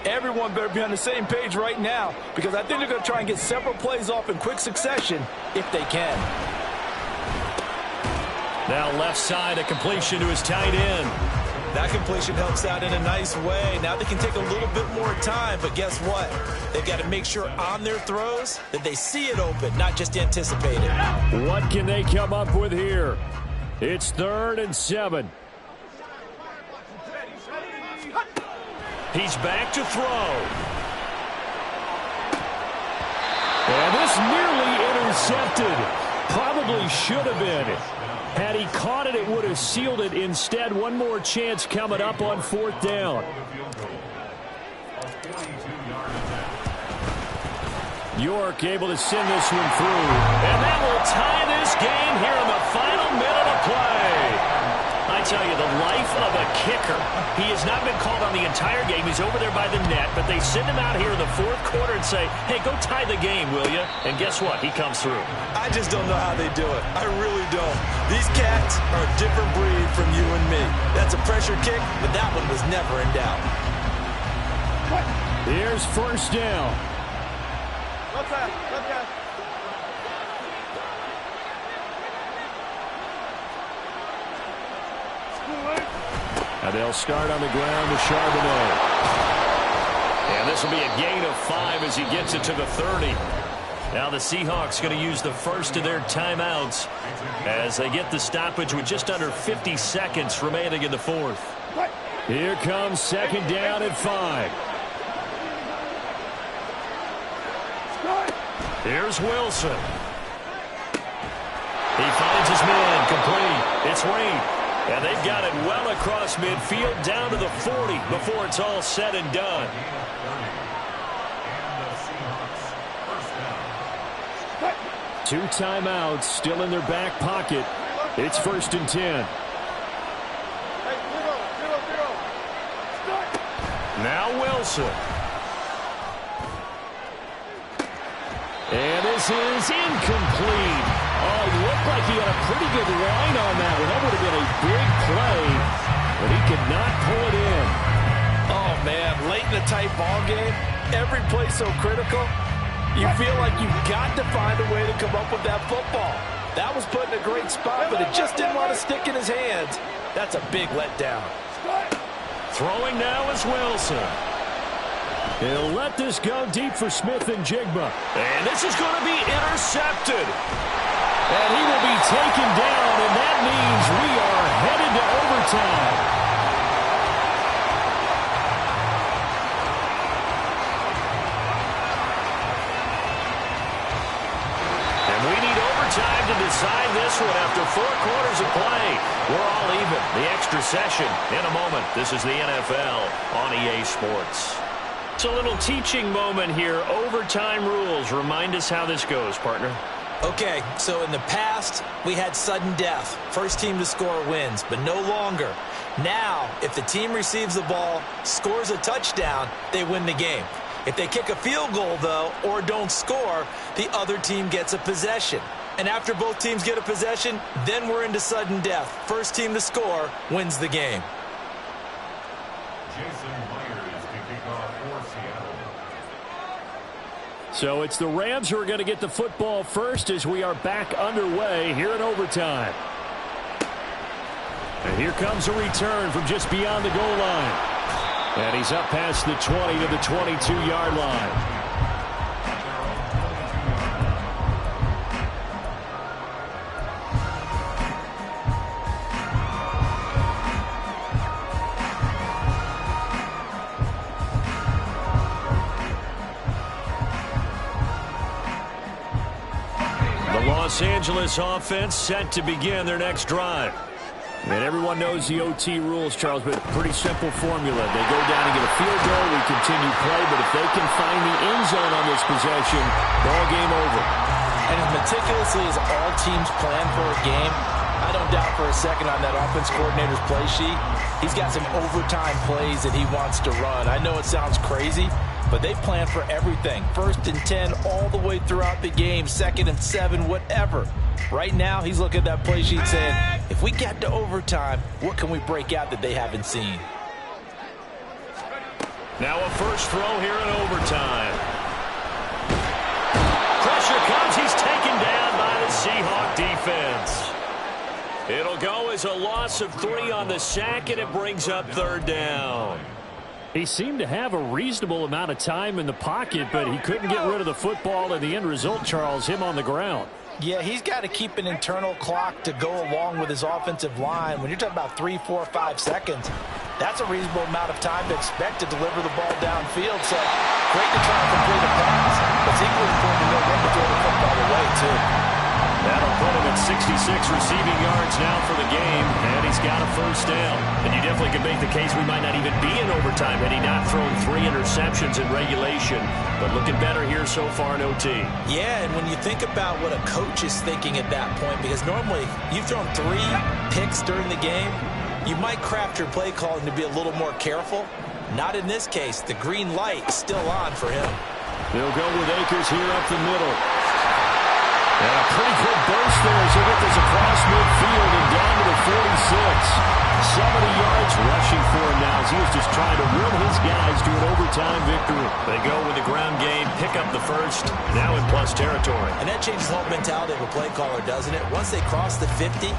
Speaker 4: Everyone better be on the same page right now, because I think they're going to try and get several plays off in quick succession if they can.
Speaker 2: Now left side, a completion to his tight end.
Speaker 3: That completion helps out in a nice way. Now they can take a little bit more time, but guess what? They've got to make sure on their throws that they see it open, not just anticipate it.
Speaker 2: What can they come up with here? It's 3rd and 7. He's back to throw. And this nearly intercepted. Probably should have been. Had he caught it, it would have sealed it. Instead, one more chance coming up on 4th down. York able to send this one through. And that will tie this game here in the final minute of play. I tell you, the life of a kicker. He has not been called on the entire game. He's over there by the net, but they send him out here in the 4th quarter and say, hey, go tie the game, will you? And guess what? He comes through.
Speaker 3: I just don't know how they do it. I really don't. These cats are a different breed from you and me. That's a pressure kick, but that one was never in doubt.
Speaker 2: Here's 1st down.
Speaker 5: Okay.
Speaker 2: And they'll start on the ground to Charbonnet. And this will be a gain of 5 as he gets it to the 30. Now the Seahawks going to use the first of their timeouts as they get the stoppage with just under 50 seconds remaining in the 4th. Here comes 2nd down and 5. Here's Wilson. He finds his man complete. It's Reed. And they've got it well across midfield down to the 40 before it's all said and done. Two timeouts still in their back pocket. It's 1st and 10. Now Wilson. And this is incomplete. Oh, he looked like he had a pretty good line on that one. That would have been a big play, but he could not pull it in.
Speaker 4: Oh, man, late in a tight ball game, every play so critical, you feel like you've got to find a way to come up with that football. That was put in a great spot, but it just didn't want to stick in his hands. That's a big letdown.
Speaker 2: Throwing now is Wilson. He'll let this go deep for Smith and Jigba. And this is going to be intercepted. And he will be taken down, and that means we are headed to overtime. And we need overtime to decide this one after 4 quarters of play. We're all even. The extra session in a moment. This is the NFL on EA Sports. It's a little teaching moment here. Overtime rules. Remind us how this goes, partner.
Speaker 3: Okay, so in the past, we had sudden death. First team to score wins, but no longer. Now, if the team receives the ball, scores a touchdown, they win the game. If they kick a field goal, though, or don't score, the other team gets a possession. And after both teams get a possession, then we're into sudden death. First team to score wins the game.
Speaker 2: So it's the Rams who are going to get the football first as we are back underway here in overtime. And here comes a return from just beyond the goal line. And he's up past the 20 to the 22-yard line. Los Angeles offense set to begin their next drive. And everyone knows the OT rules, Charles, but pretty simple formula. They go down and get a field goal, we continue play, but if they can find the end zone on this possession, ball game over.
Speaker 4: And as meticulously as all teams plan for a game, I don't doubt for a second on that offense coordinator's play sheet, he's got some overtime plays that he wants to run. I know it sounds crazy, but they plan for everything. 1st and 10 all the way throughout the game, 2nd and 7, whatever. Right now, he's looking at that play sheet saying, if we get to overtime, what can we break out that they haven't seen?
Speaker 2: Now a first throw here in overtime. Pressure comes. He's taken down by the Seahawks defense. It'll go as a loss of 3 on the sack, and it brings up 3rd down. He seemed to have a reasonable amount of time in the pocket, but he couldn't get rid of the football, and the end result, Charles, him on the ground.
Speaker 4: Yeah, he's got to keep an internal clock to go along with his offensive line. When you're talking about 3, 4, 5 seconds, that's a reasonable amount of time to expect to deliver the ball downfield. So great to try and complete a pass, but it's equally important to know when to throw the football away, too.
Speaker 2: That'll put him at 66 receiving yards now for the game, and he's got a first down. And you definitely can make the case we might not even be in overtime had he not thrown 3 interceptions in regulation. But looking better here so far in OT.
Speaker 3: Yeah, and when you think about what a coach is thinking at that point, because normally you've thrown 3 picks during the game, you might craft your play calling to be a little more careful. Not in this case. The green light is still on for him.
Speaker 2: They'll go with Akers here up the middle. And a pretty good burst there as he gets this across midfield and down to the 46. 70 yards rushing for him now as he was just trying to will his guys to an overtime victory. They go with the ground game, pick up the first, now in plus territory.
Speaker 3: And that changes the whole mentality of a play caller, doesn't it? Once they cross the 50,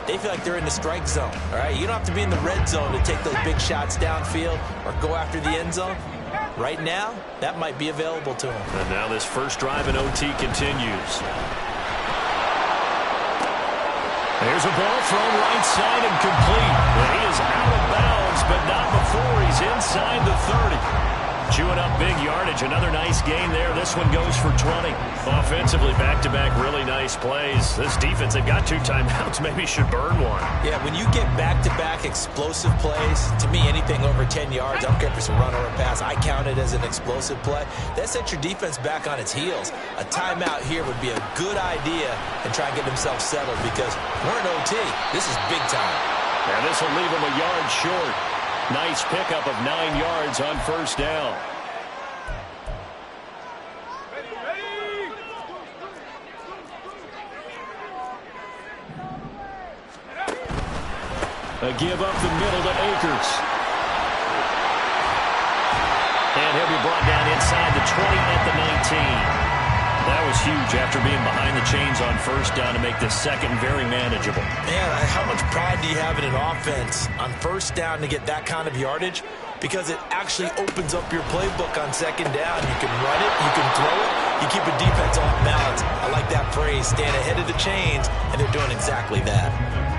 Speaker 3: they feel like they're in the strike zone. All right, you don't have to be in the red zone to take those big shots downfield or go after the end zone. Right now, that might be available to him.
Speaker 2: And now this first drive in OT continues. There's a ball thrown right side and complete. And he is out of bounds, but not before he's inside the 30. Chewing up big yardage. Another nice gain there. This one goes for 20. Offensively, back-to-back really nice plays. This defense, they've got 2 timeouts. Maybe should burn one.
Speaker 3: Yeah, when you get back-to-back explosive plays, to me, anything over 10 yards, I don't care if it's a run or a pass, I count it as an explosive play. That sets your defense back on its heels. A timeout here would be a good idea and try and get themselves settled because we're in OT. This is big time.
Speaker 2: And this will leave them a yard short. Nice pickup of 9 yards on first down. A give up the middle to Akers. And he'll be brought down inside the 20 at the 19. That was huge after being behind the chains on first down to make this second very manageable.
Speaker 3: Man, how much pride do you have in an offense on first down to get that kind of yardage? Because it actually opens up your playbook on second down. You can run it, you can throw it, you keep a defense off balance. I like that phrase, stand ahead of the chains, and they're doing exactly that.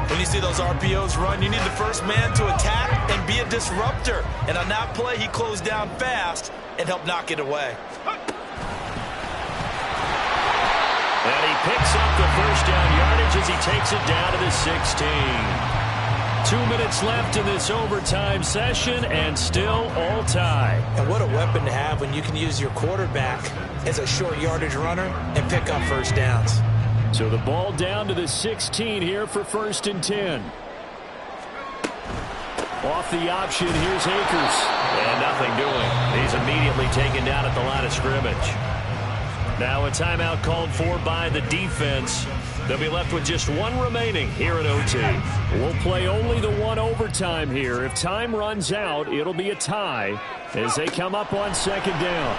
Speaker 3: When you see those RPOs run, you need the first man to attack and be a disruptor. And on that play, he closed down fast and helped knock it away.
Speaker 2: And he picks up the first down yardage as he takes it down to the 16. 2 minutes left in this overtime session, and still all tied.
Speaker 3: And what a weapon to have when you can use your quarterback as a short yardage runner and pick up first downs.
Speaker 2: So the ball down to the 16 here for 1st and 10. Off the option, here's Akers. And nothing doing. He's immediately taken down at the line of scrimmage. Now a timeout called for by the defense. They'll be left with just one remaining here at OT. We'll play only the one overtime here. If time runs out, it'll be a tie as they come up on second down.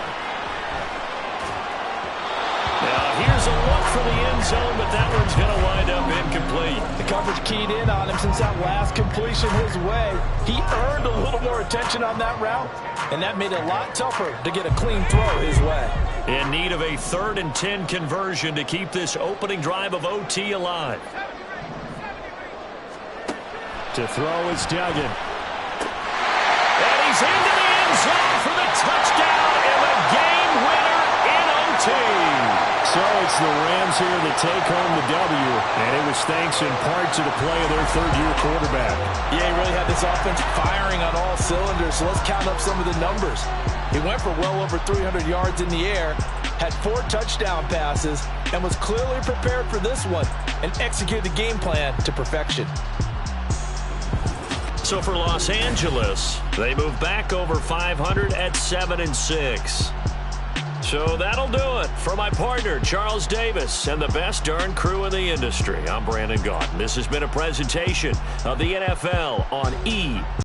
Speaker 2: Now here's a look for the end zone, but that one's going to wind up incomplete.
Speaker 4: The coverage keyed in on him since that last completion his way. He earned a little more attention on that route, and that made it a lot tougher to get a clean throw his way.
Speaker 2: In need of a 3rd and 10 conversion to keep this opening drive of OT alive. To throw is Duggan. And he's into the end zone for the touchdown and the game winner in OT. So it's the Rams here that take home the W, and it was thanks in part to the play of their 3rd-year quarterback.
Speaker 4: Yeah, he really had this offense firing on all cylinders, so let's count up some of the numbers. He went for well over 300 yards in the air, had 4 touchdown passes, and was clearly prepared for this one and executed the game plan to perfection.
Speaker 2: So for Los Angeles, they move back over 500 at 7-6. So that'll do it. For my partner, Charles Davis, and the best darn crew in the industry, I'm Brandon Gaudin. This has been a presentation of the NFL on